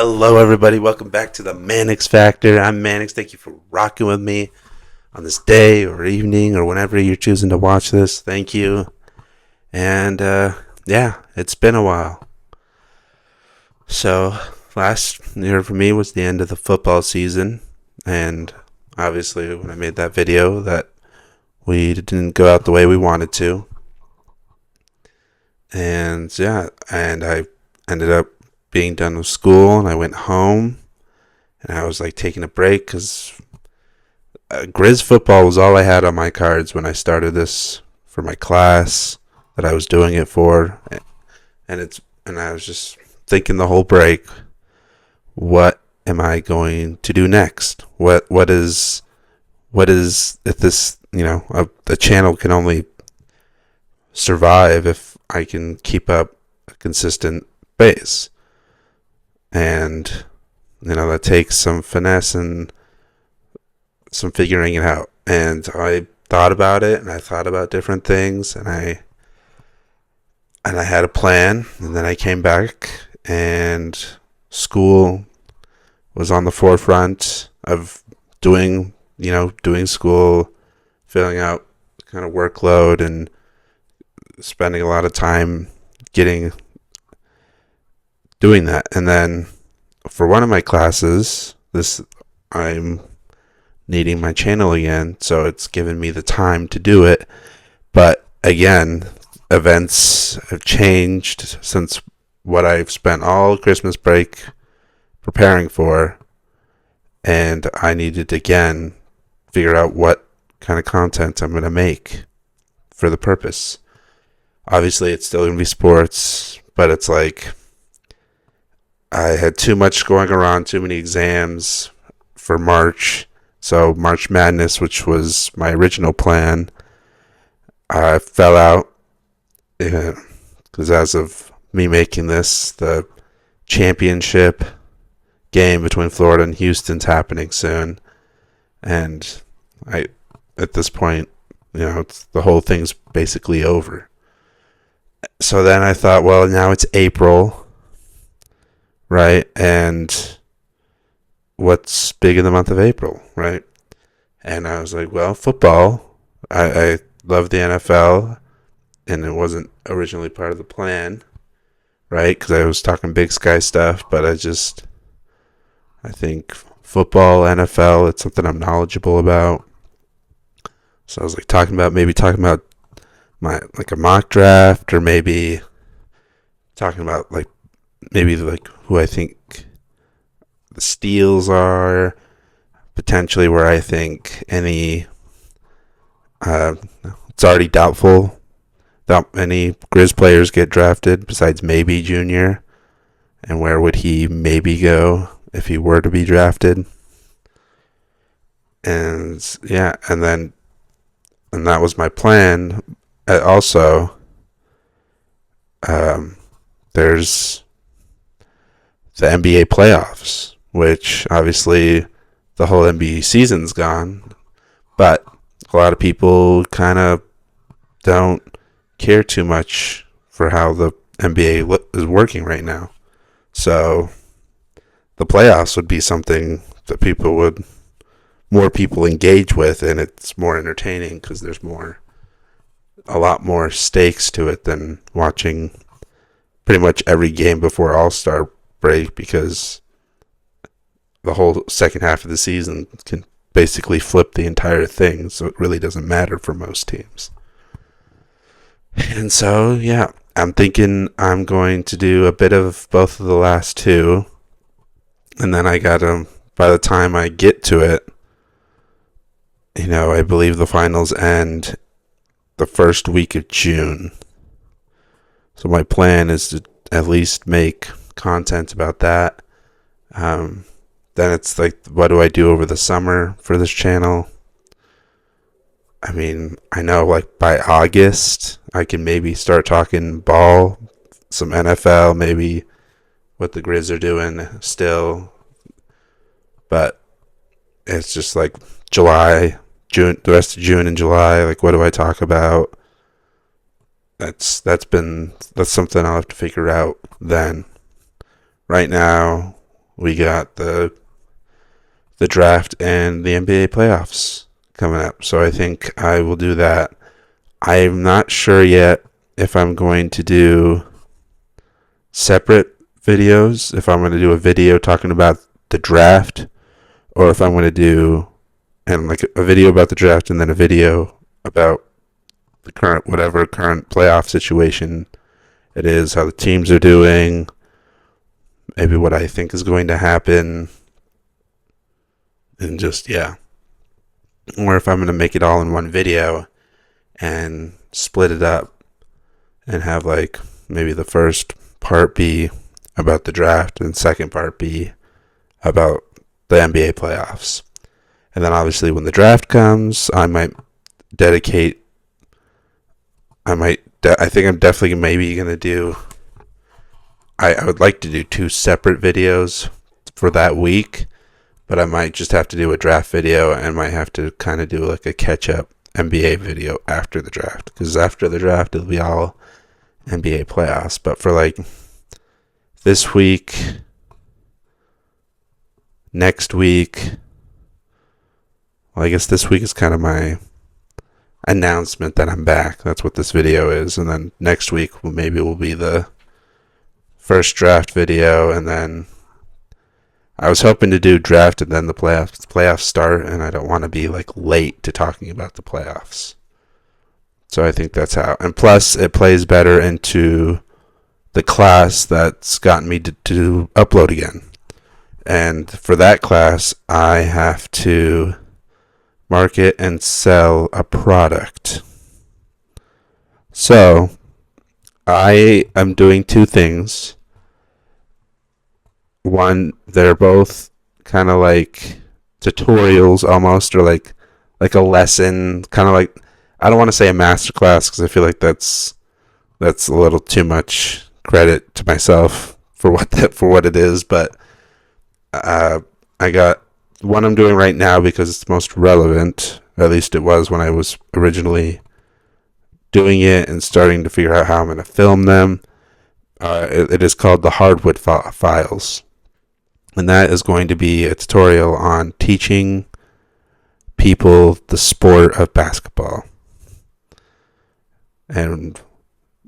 Hello, everybody. Welcome back to the Mannix Factor. I'm Mannix. Thank you for rocking with me on this day or evening or whenever you're choosing to watch this. Thank you. And yeah, it's been a while. So, last year for me was the end of the football season. And obviously, when I made that video, that we didn't go out the way we wanted to. And yeah, and I ended up being done with school, and I went home, and I was like taking a break because Grizz football was all I had on my cards when I started this for my class that I was doing it for, and I was just thinking the whole break, what am I going to do next? What is if this the channel can only survive if I can keep up a consistent base. And, that takes some finesse and some figuring it out. And I thought about it, and I thought about different things, and I had a plan. And then I came back, and school was on the forefront of doing school, filling out kind of workload, and spending a lot of time doing that. And then for one of my classes, I'm needing my channel again, so it's given me the time to do it. But again, events have changed since what I've spent all Christmas break preparing for, and I needed to again figure out what kind of content I'm going to make for the purpose. Obviously, it's still going to be sports, but it's like I had too much going around, too many exams for March. So March Madness, which was my original plan, fell out because as of me making this, the championship game between Florida and Houston's happening soon. And at this point, the whole thing's basically over. So then I thought, well, now it's April, right? And what's big in the month of April, right? And I was like, well, football. I love the NFL, and it wasn't originally part of the plan, right? Because I was talking Big Sky stuff, but I think football, NFL, it's something I'm knowledgeable about. So I was like talking about my a mock draft, or maybe talking about maybe who I think the steals are, potentially where I think any it's already doubtful that any Grizz players get drafted besides maybe Junior, and where would he maybe go if he were to be drafted. And yeah, and that was my plan. Also, there's the NBA playoffs, which obviously the whole NBA season's gone, but a lot of people kind of don't care too much for how the NBA is working right now. So the playoffs would be something that more people engage with, and it's more entertaining because there's a lot more stakes to it than watching pretty much every game before All-Star break, because the whole second half of the season can basically flip the entire thing, so it really doesn't matter for most teams. And so, yeah, I'm thinking I'm going to do a bit of both of the last two, and then by the time I get to it, I believe the finals end the first week of June. So my plan is to at least make content about that. Then it's what do I do over the summer for this channel? I mean, I know by August I can maybe start talking ball, some NFL, maybe what the Grizz are doing still. But it's just July, June, the rest of June and July, what do I talk about? That's something I'll have to figure out then. Right now, we got the draft and the NBA playoffs coming up. So I think I will do that. I'm not sure yet if I'm going to do separate videos, if I'm going to do a video talking about the draft, or if I'm going to do like a video about the draft and then a video about the current playoff situation it is, how the teams are doing, maybe what I think is going to happen, and just, yeah. Or if I'm going to make it all in one video and split it up and have like maybe the first part be about the draft and second part be about the NBA playoffs. And then obviously when the draft comes, I think I'm definitely maybe going to do, I would like to do 2 separate videos for that week, but I might just have to do a draft video and might have to kind of do like a catch-up NBA video after the draft, because after the draft it'll be all NBA playoffs. But for like this week, next week, well, I guess this week is kind of my announcement that I'm back. That's what this video is. And then next week will be the first draft video, and then I was hoping to do draft and then the playoffs start, and I don't want to be like late to talking about the playoffs. So I think that's how. And plus, it plays better into the class that's gotten me to upload again. And for that class, I have to market and sell a product. So I am doing 2 things. One, they're both kind of like tutorials almost, or like a lesson, kind of like, I don't want to say a masterclass because I feel like that's a little too much credit to myself for what it is, but I got one I'm doing right now because it's most relevant. At least it was when I was originally doing it and starting to figure out how I'm going to film them. It is called the Hardwood Files. And that is going to be a tutorial on teaching people the sport of basketball. And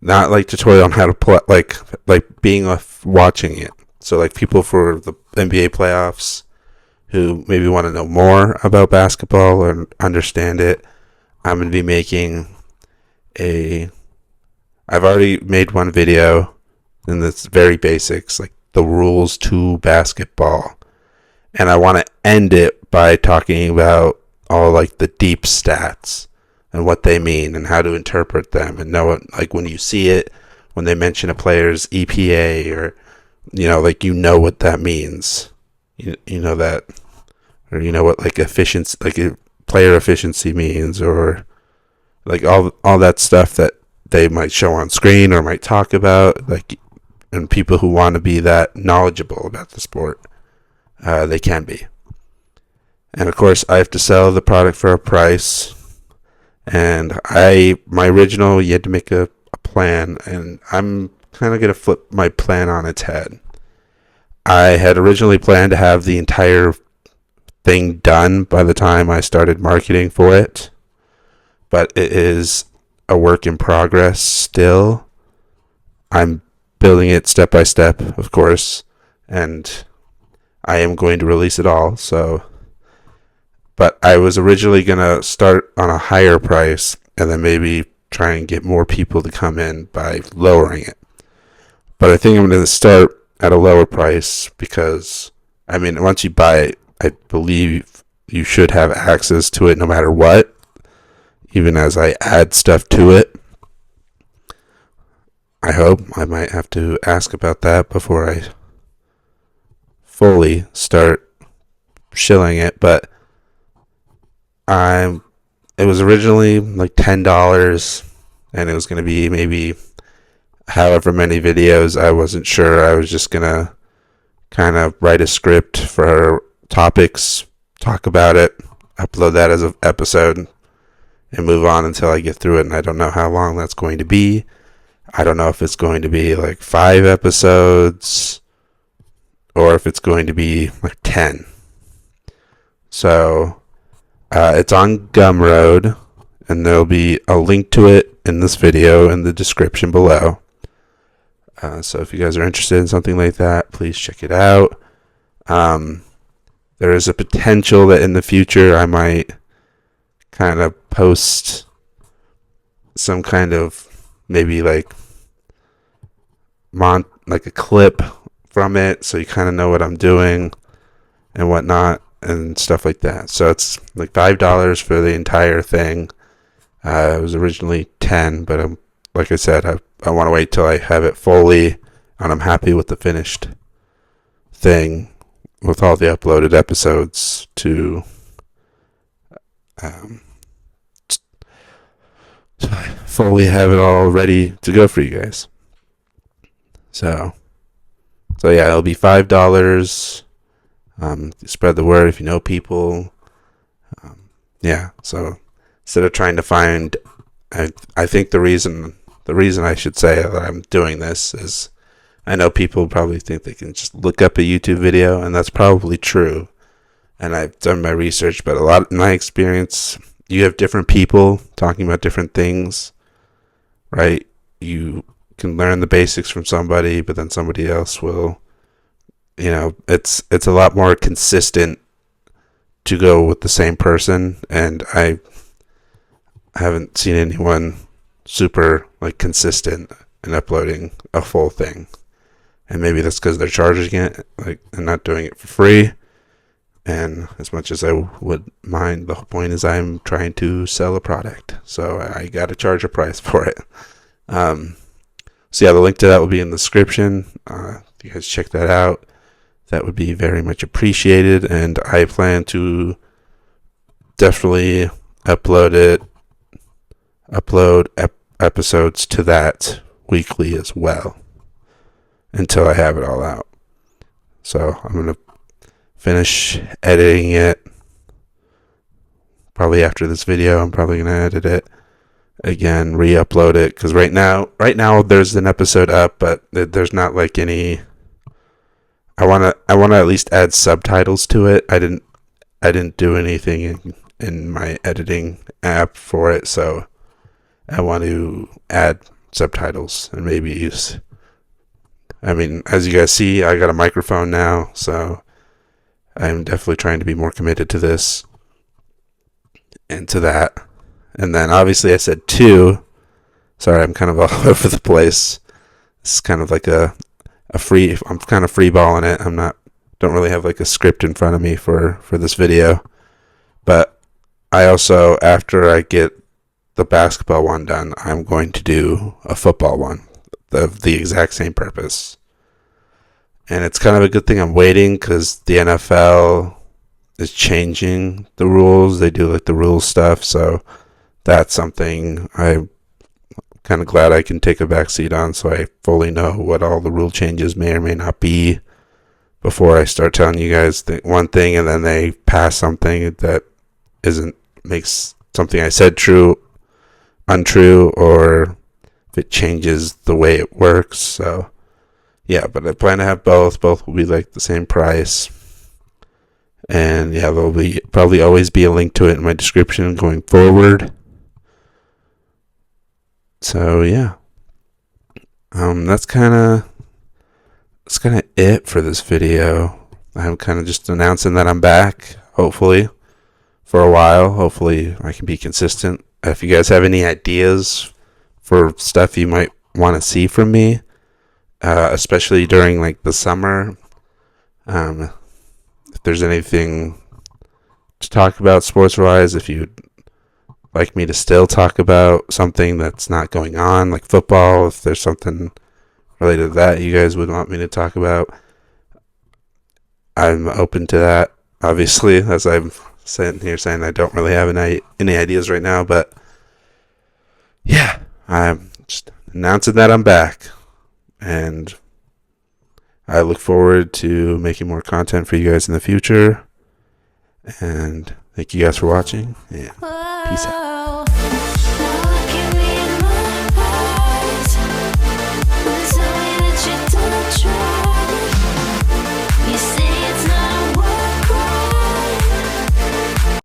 not like tutorial on how to play, like being watching it. So like people for the NBA playoffs who maybe want to know more about basketball or understand it, I'm going to be making I've already made one video, and it's very basics, like the rules to basketball. And I want to end it by talking about all like the deep stats and what they mean and how to interpret them, and know it, like when you see it, when they mention a player's EPA, or like what that means. You know that, or what like efficiency, like player efficiency means, or like all that stuff that they might show on screen or might talk about, like, and people who want to be that knowledgeable about the sport, they can be. And of course, I have to sell the product for a price. And my original, you had to make a plan, and I'm kind of going to flip my plan on its head. I had originally planned to have the entire thing done by the time I started marketing for it, but it is a work in progress still. I'm building it step by step, of course, and I am going to release it all. But I was originally going to start on a higher price and then maybe try and get more people to come in by lowering it. But I think I'm going to start at a lower price because, once you buy it, I believe you should have access to it no matter what, even as I add stuff to it. I hope. I might have to ask about that before I fully start shilling it, but it was originally like $10, and it was going to be maybe however many videos. I wasn't sure. I was just going to kind of write a script for topics, talk about it, upload that as an episode, and move on until I get through it. And I don't know how long that's going to be. I don't know if it's going to be like 5 episodes or if it's going to be like 10. So it's on Gumroad, and there'll be a link to it in this video in the description below. So if you guys are interested in something like that, please check it out. There is a potential that in the future I might kind of post some kind of maybe like a clip from it, so you kind of know what I'm doing and whatnot and stuff like that. So it's like $5 for the entire thing. It was originally 10, but like I said, I want to wait till I have it fully and I'm happy with the finished thing with all the uploaded episodes to fully have it all ready to go for you guys. So yeah, it'll be $5. Spread the word if you know people. Yeah, so instead of trying to find, I think the reason I should say that I'm doing this is I know people probably think they can just look up a YouTube video, and that's probably true. And I've done my research, but a lot in my experience, you have different people talking about different things, right? You can learn the basics from somebody, but then somebody else will, it's a lot more consistent to go with the same person, and I haven't seen anyone super like consistent in uploading a full thing. And maybe that's because they're charging it, like, and not doing it for free. And as much as I would mind, the whole point is I'm trying to sell a product, so I got to charge a price for it. So yeah, the link to that will be in the description. If you guys check that out, that would be very much appreciated. And I plan to definitely upload episodes to that weekly as well until I have it all out. So I'm going to finish editing it probably after this video. I'm probably going to edit it again, re-upload it, because right now there's an episode up, but there's not like any. I want to at least add subtitles to it. I didn't do anything in my editing app for it, so I want to add subtitles and maybe use. I mean, as you guys see, I got a microphone now, so I'm definitely trying to be more committed to this and to that. And then obviously I said 2. Sorry, I'm kind of all over the place. It's kind of like I'm kind of freeballing it. Don't really have like a script in front of me for this video. But I also, after I get the basketball one done, I'm going to do a football one of the exact same purpose. And it's kind of a good thing I'm waiting, because the NFL is changing the rules. They do like the rules stuff, so that's something I'm kind of glad I can take a back seat on, so I fully know what all the rule changes may or may not be before I start telling you guys one thing and then they pass something that makes something I said untrue, or if it changes the way it works. So yeah, but I plan to have both will be like the same price, and yeah, there'll be probably always be a link to it in my description going forward. So yeah, that's kind of it for this video. I'm kind of just announcing that I'm back, hopefully, for a while. Hopefully I can be consistent. If you guys have any ideas for stuff you might want to see from me, especially during like the summer, if there's anything to talk about sports-wise, if you'd like me to still talk about something that's not going on, like football, if there's something related to that you guys would want me to talk about, I'm open to that. Obviously, as I'm sitting here saying, I don't really have any ideas right now, but yeah, I'm just announcing that I'm back, and I look forward to making more content for you guys in the future. And thank you guys for watching, and peace out.